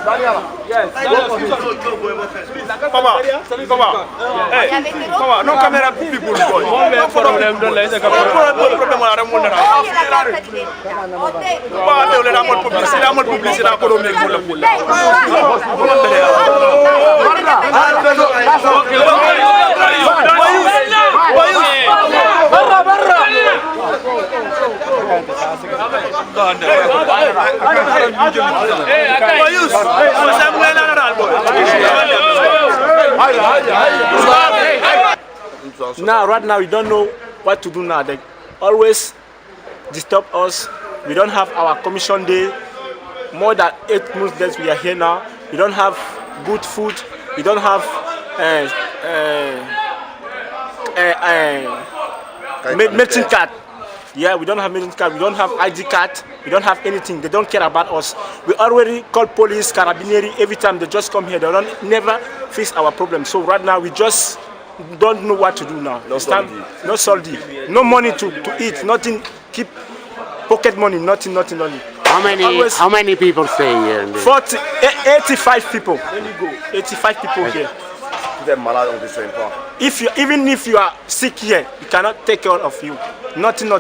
Yes. Comment? Hey, comment? Non caméra people boy. Problème de les problème la remonter. Pas de la mode publicité la économique pour le Now, right now, we don't know what to do now. They always disturb us. We don't have our commission day. More than 8 months that we are here now. We don't have good food. We don't have medicine card. Yeah, we don't have medicine card. We don't have ID card. We don't have anything. They don't care about us. We already call police, carabinieri. Every time they just come here, they don't never fix our problem. So right now we just don't know what to do now. No soldi, no money to eat, nothing. Keep pocket money, nothing. How many people stay here? 85 people. 85 people here. Even if you are sick here, we cannot take care of you. Nothing.